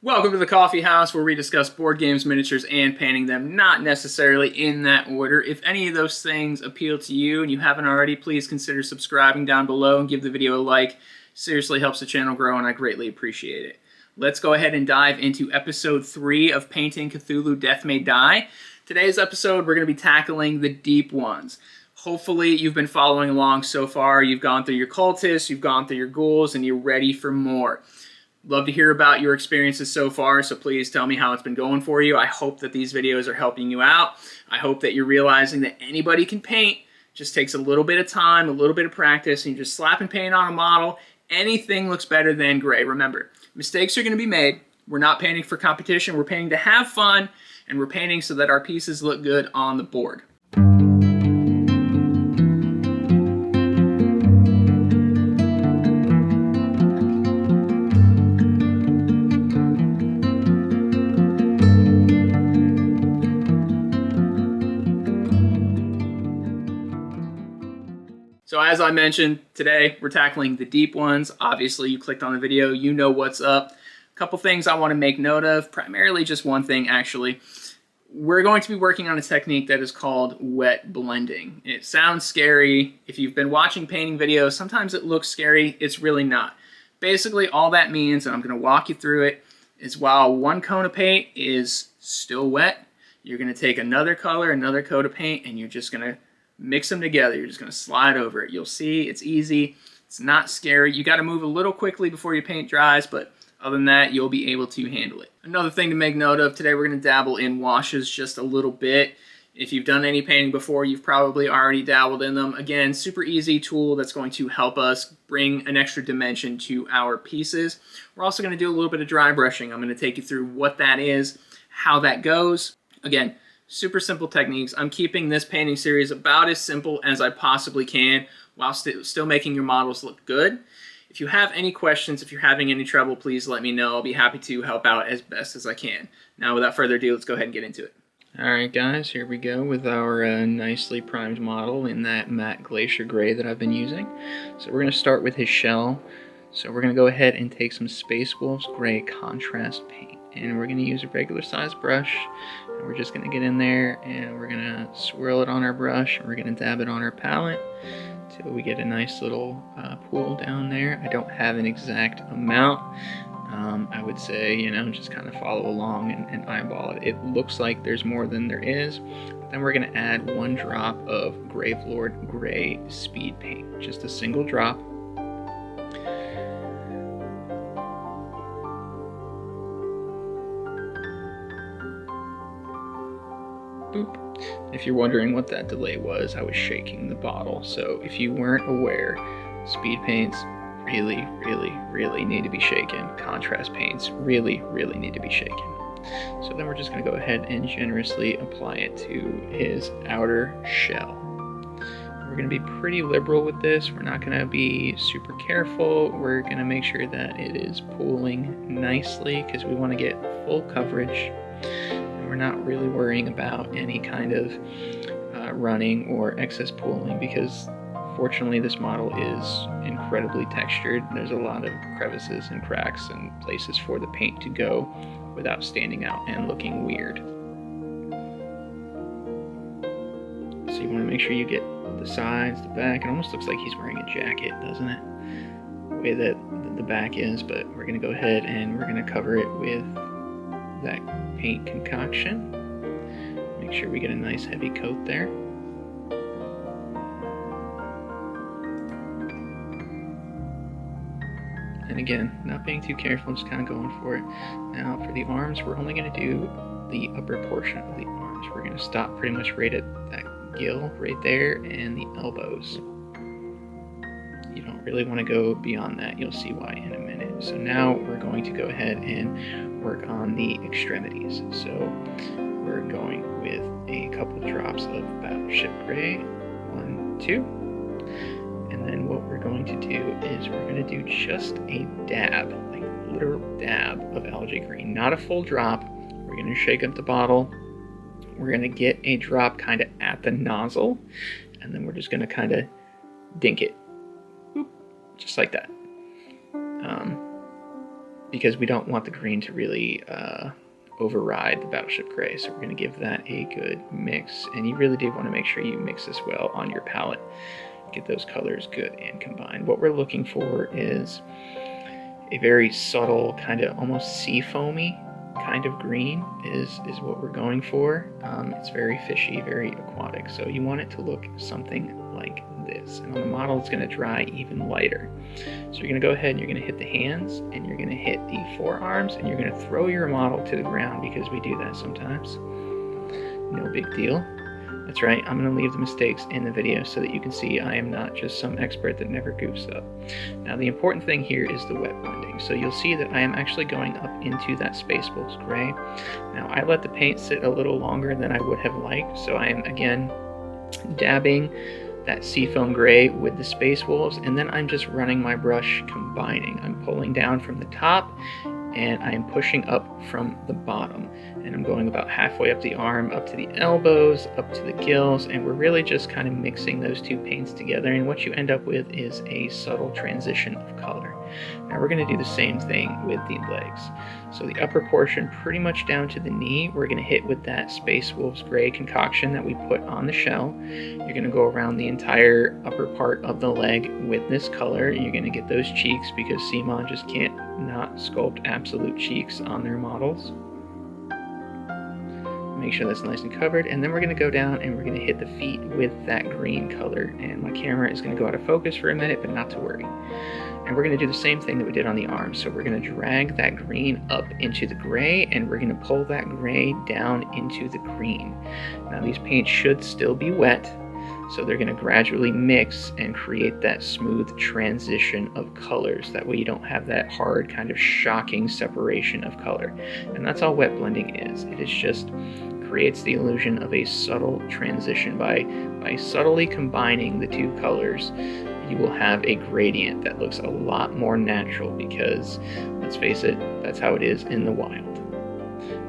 Welcome to the Coffee House, where we discuss board games, miniatures, and painting them, not necessarily in that order. If any of those things appeal to you and you haven't already, please consider subscribing down below and give the video a like. Seriously helps the channel grow, and I greatly appreciate it. Let's go ahead and dive into episode 3 of Painting Cthulhu Death May Die. Today's episode, we're going to be tackling the deep ones. Hopefully, you've been following along so far. You've gone through your cultists, you've gone through your ghouls, and you're ready for more. Love to hear about your experiences so far, so please tell me how it's been going for you. I hope that these videos are helping you out. I hope that you're realizing that anybody can paint. Just takes a little bit of time, a little bit of practice, and you just slap and paint on a model. Anything looks better than gray. Remember, mistakes are going to be made. We're not painting for competition. We're painting to have fun, and we're painting so that our pieces look good on the board. So as I mentioned, today we're tackling the deep ones. Obviously, you clicked on the video, you know what's up. A couple things I want to make note of, primarily just one thing actually. We're going to be working on a technique that is called wet blending. It sounds scary. If you've been watching painting videos, sometimes it looks scary. It's really not. Basically, all that means, and I'm going to walk you through it, is while one cone of paint is still wet, you're going to take another color, another coat of paint, and you're just going to mix them together. You're just going to slide over it. You'll see it's easy. It's not scary. You got to move a little quickly before your paint dries, but other than that, you'll be able to handle it. Another thing to make note of, today we're going to dabble in washes just a little bit. If you've done any painting before, you've probably already dabbled in them. Again, super easy tool that's going to help us bring an extra dimension to our pieces. We're also going to do a little bit of dry brushing. I'm going to take you through what that is, how that goes. Again, super simple techniques. I'm keeping this painting series about as simple as I possibly can while still making your models look good. If you have any questions, if you're having any trouble, please let me know. I'll be happy to help out as best as I can. Now, without further ado, let's go ahead and get into it. Alright guys, here we go with our nicely primed model in that matte glacier gray that I've been using. So we're going to start with his shell. So we're going to go ahead and take some Space Wolves Gray contrast paint. And we're going to use a regular size brush, and we're just going to get in there and we're going to swirl it on our brush, and we're going to dab it on our palette till we get a nice little pool down there. I don't have an exact amount. I would say, you know, just kind of follow along and eyeball it. It looks like there's more than there is. But then we're going to add 1 drop of Gravelord Gray speed paint, just a single drop. Boop. If you're wondering what that delay was, I was shaking the bottle. So if you weren't aware, speed paints really need to be shaken. Contrast paints really need to be shaken. So then we're just going to go ahead and generously apply it to his outer shell. We're going to be pretty liberal with this. We're not going to be super careful. We're going to make sure that it is pooling nicely because we want to get full coverage. We're not really worrying about any kind of running or excess pooling because fortunately this model is incredibly textured. There's a lot of crevices and cracks and places for the paint to go without standing out and looking weird. So you want to make sure you get the sides, the back. It almost looks like he's wearing a jacket, doesn't it? The way that the back is, but we're going to go ahead and we're going to cover it with that paint concoction. Make sure we get a nice heavy coat there. And again, not being too careful, just kind of going for it. Now for the arms, we're only going to do the upper portion of the arms. We're going to stop pretty much right at that gill right there and the elbows. You don't really want to go beyond that. You'll see why in a minute. So now we're going to go ahead and work on the extremities. So we're going with a couple drops of Battleship Gray. 1, 2. And then what we're going to do is we're going to do just a dab, like literal dab of algae green. Not a full drop. We're going to shake up the bottle. We're going to get a drop kind of at the nozzle. And then we're just going to kind of dink it. Boop, just like that. because we don't want the green to really override the Battleship Gray. So we're going to give that a good mix. And you really do want to make sure you mix this well on your palette. Get those colors good and combined. What we're looking for is a very subtle, kind of almost sea foamy kind of green is what we're going for. It's very fishy, very aquatic. So you want it to look something like this. And on the model, it's going to dry even lighter. So you're going to go ahead and you're going to hit the hands, and you're going to hit the forearms, and you're going to throw your model to the ground, because we do that sometimes. No big deal. That's right, I'm going to leave the mistakes in the video so that you can see I am not just some expert that never goofs up. Now the important thing here is the wet blending. So you'll see that I am actually going up into that Space Wolves Gray. Now I let the paint sit a little longer than I would have liked, so I am again dabbing that Seafoam Gray with the Space Wolves, and then I'm just running my brush combining. I'm pulling down from the top, and I am pushing up from the bottom, and I'm going about halfway up the arm, up to the elbows, up to the gills, and we're really just kind of mixing those two paints together, and what you end up with is a subtle transition of color. Now we're going to do the same thing with the legs. So the upper portion, pretty much down to the knee, we're going to hit with that Space Wolves Gray concoction that we put on the shell. You're going to go around the entire upper part of the leg with this color. You're going to get those cheeks, because CMON just can't not sculpt absolute cheeks on their models. Make sure that's nice and covered, and then we're going to go down and we're going to hit the feet with that green color, and my camera is going to go out of focus for a minute, but not to worry. And we're going to do the same thing that we did on the arms. So we're going to drag that green up into the gray, and we're going to pull that gray down into the green. Now these paints should still be wet, so they're going to gradually mix and create that smooth transition of colors. That way you don't have that hard, kind of shocking separation of color. And that's all wet blending is. It is just creates the illusion of a subtle transition. By subtly combining the two colors, you will have a gradient that looks a lot more natural, because, let's face it, that's how it is in the wild.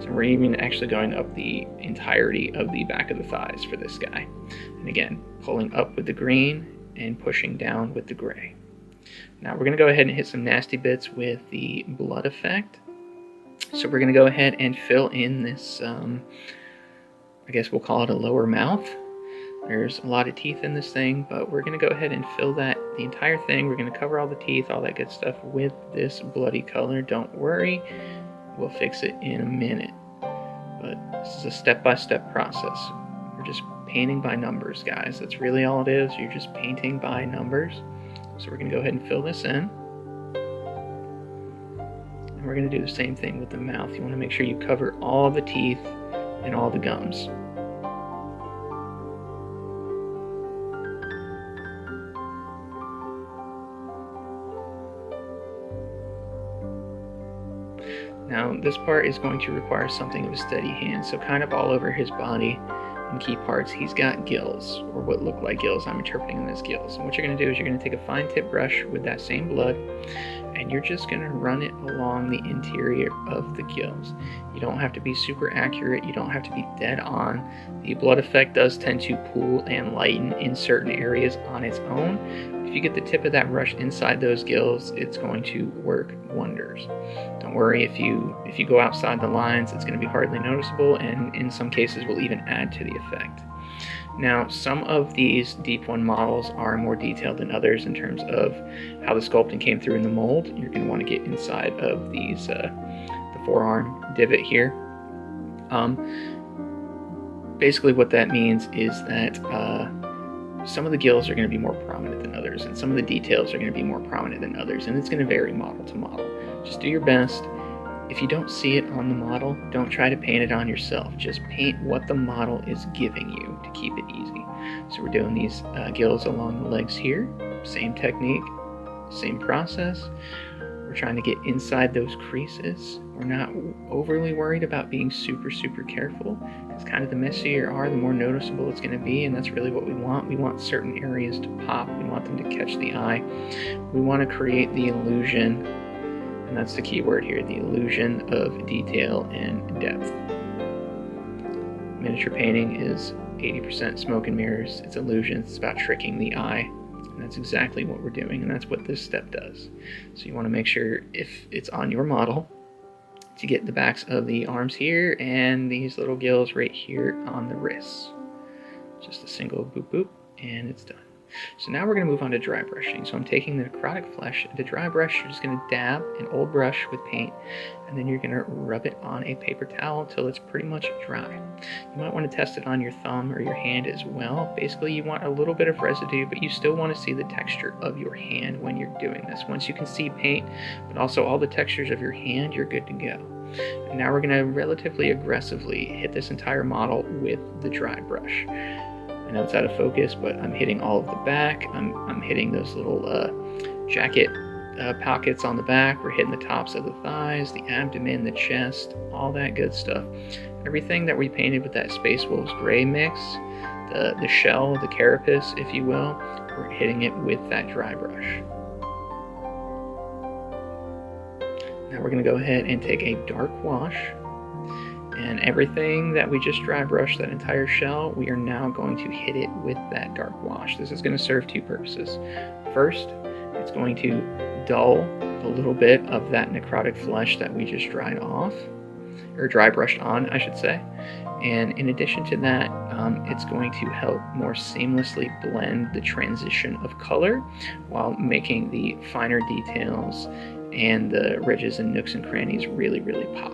So we're even actually going up the entirety of the back of the thighs for this guy. And again, pulling up with the green and pushing down with the gray. Now we're going to go ahead and hit some nasty bits with the blood effect. So we're going to go ahead and fill in this, I guess we'll call it a lower mouth. There's a lot of teeth in this thing, but we're going to go ahead and fill that, the entire thing. We're going to cover all the teeth, all that good stuff with this bloody color. Don't worry, we'll fix it in a minute. But this is a step-by-step process. We're just painting by numbers, guys. That's really all it is. You're just painting by numbers. So we're going to go ahead and fill this in. And we're going to do the same thing with the mouth. You want to make sure you cover all the teeth and all the gums. Now this part is going to require something of a steady hand, so kind of all over his body and key parts he's got gills, or what look like gills. I'm interpreting them as gills. And what you're going to do is you're going to take a fine tip brush with that same blood, and you're just going to run it along the interior of the gills. You don't have to be super accurate, you don't have to be dead on. The blood effect does tend to pool and lighten in certain areas on its own. If you get the tip of that brush inside those gills, it's going to work wonders. Don't worry, if you go outside the lines, it's going to be hardly noticeable, and in some cases will even add to the effect. Now, some of these Deep One models are more detailed than others in terms of how the sculpting came through in the mold. You're going to want to get inside of these, the forearm divot here. Basically what that means is that some of the gills are going to be more prominent than others, and some of the details are going to be more prominent than others, and it's going to vary model to model. Just do your best. If you don't see it on the model, don't try to paint it on yourself. Just paint what the model is giving you to keep it easy. So we're doing these gills along the legs here. Same technique, same process. We're trying to get inside those creases. We're not overly worried about being super, super careful. Because kind of the messier you are, the more noticeable it's going to be, and that's really what we want. We want certain areas to pop. We want them to catch the eye. We want to create the illusion, and that's the key word here, the illusion of detail and depth. Miniature painting is 80% smoke and mirrors. It's illusions. It's about tricking the eye. And And that's exactly what we're doing, and that's what this step does. So you want to make sure, if it's on your model, to get the backs of the arms here and these little gills right here on the wrists. Just a single boop boop, and it's done. So now we're going to move on to dry brushing. So I'm taking the necrotic flesh. The dry brush, you're just going to dab an old brush with paint, and then you're going to rub it on a paper towel till it's pretty much dry. You might want to test it on your thumb or your hand as well. Basically, you want a little bit of residue, but you still want to see the texture of your hand when you're doing this. Once you can see paint, but also all the textures of your hand, you're good to go. And now we're going to relatively aggressively hit this entire model with the dry brush. I know it's out of focus, but I'm hitting all of the back. I'm hitting those little jacket pockets on the back. We're hitting the tops of the thighs, the abdomen, the chest, all that good stuff. Everything that we painted with that Space Wolves gray mix, the shell, the carapace, if you will, we're hitting it with that dry brush. Now we're going to go ahead and take a dark wash. And everything that we just dry brushed, that entire shell, we are now going to hit it with that dark wash. This is going to serve two purposes. First, it's going to dull a little bit of that necrotic flesh that we just dried off, or dry brushed on, I should say. And in addition to that, it's going to help more seamlessly blend the transition of color while making the finer details and the ridges and nooks and crannies really, really pop.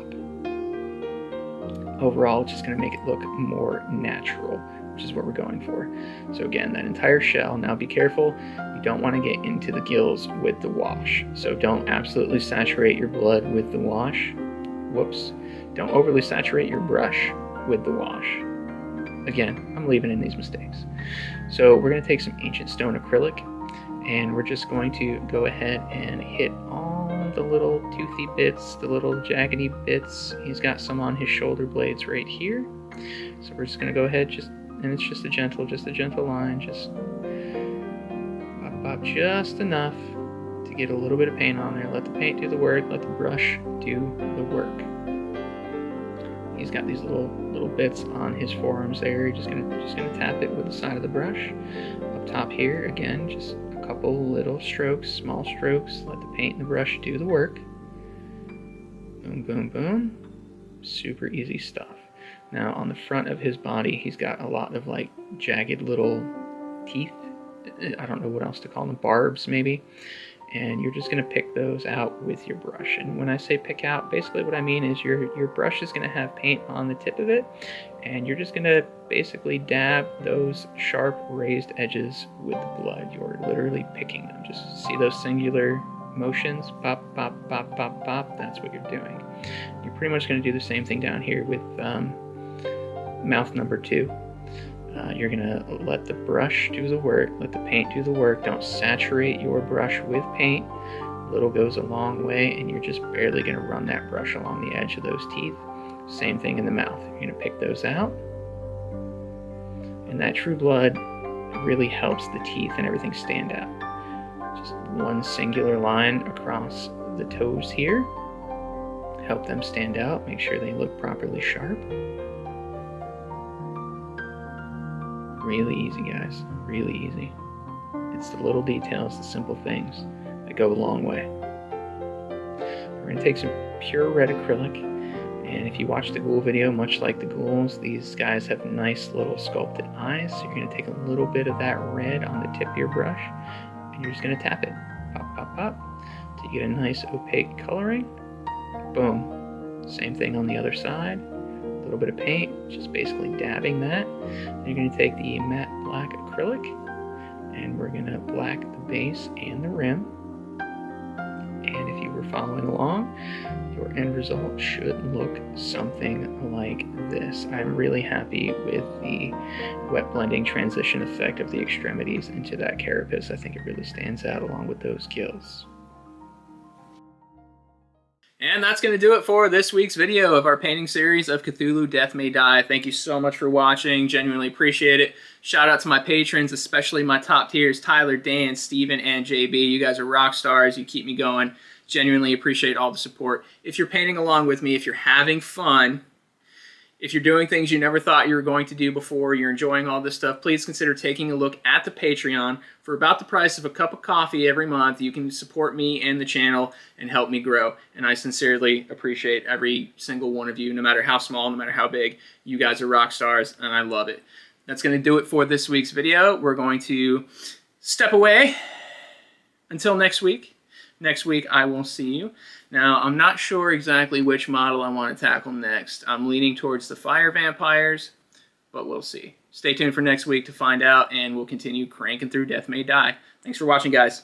Overall, it's just going to make it look more natural, which is what we're going for. So again, that entire shell. Now be careful, you don't want to get into the gills with the wash. So don't absolutely saturate your blood with the wash. Whoops. Don't overly saturate your brush with the wash. Again, I'm leaving in these mistakes. So we're going to take some ancient stone acrylic, and we're just going to go ahead and hit all the little toothy bits, the little jaggedy bits. He's got some on his shoulder blades right here. So we're just going to go ahead, and it's just a gentle line, just pop just enough to get a little bit of paint on there. Let the paint do the work, let the brush do the work. He's got these little bits on his forearms there. Just gonna tap it with the side of the brush. Up top here, again, just a couple little strokes, small strokes. Let the paint and the brush do the work. Boom, boom, boom. Super easy stuff. Now on the front of his body, he's got a lot of like jagged little teeth. I don't know what else to call them, barbs maybe. And you're just going to pick those out with your brush. And when I say pick out, basically what I mean is your brush is going to have paint on the tip of it, and you're just going to basically dab those sharp raised edges with the blood. You're literally picking them. Just see those singular motions, pop, pop, pop, pop, pop. That's what you're doing. You're pretty much going to do the same thing down here with mouth number 2. You're going to let the brush do the work, let the paint do the work. Don't saturate your brush with paint. A little goes a long way, and you're just barely going to run that brush along the edge of those teeth. Same thing in the mouth. You're going to pick those out. And that True Blood really helps the teeth and everything stand out. Just one singular line across the toes here. Help them stand out. Make sure they look properly sharp. Really easy, guys. Really easy. It's the little details, the simple things that go a long way. We're going to take some pure red acrylic, and if you watch the ghoul video, much like the ghouls, these guys have nice little sculpted eyes. So you're going to take a little bit of that red on the tip of your brush, and you're just going to tap it. Pop, pop, pop, to get a nice opaque coloring. Boom. Same thing on the other side. A little bit of paint, just basically dabbing that. Then you're going to take the matte black acrylic, and we're going to black the base and the rim. And if you were following along, your end result should look something like this. I'm really happy with the wet blending transition effect of the extremities into that carapace. I think it really stands out along with those gills. And that's going to do it for this week's video of our painting series of Cthulhu Death May Die. Thank you so much for watching. Genuinely appreciate it. Shout out to my patrons, especially my top tiers, Tyler, Dan, Steven, and JB. You guys are rock stars. You keep me going. Genuinely appreciate all the support. If you're painting along with me, if you're having fun, If you're doing things you never thought you were going to do before, you're enjoying all this stuff, please consider taking a look at the Patreon. For about the price of a cup of coffee every month, you can support me and the channel and help me grow. And I sincerely appreciate every single one of you, no matter how small, no matter how big. You guys are rock stars, and I love it. That's going to do it for this week's video. We're going to step away until next week. Next week, I will see you. Now, I'm not sure exactly which model I want to tackle next. I'm leaning towards the fire vampires, but we'll see. Stay tuned for next week to find out, and we'll continue cranking through Death May Die. Thanks for watching, guys.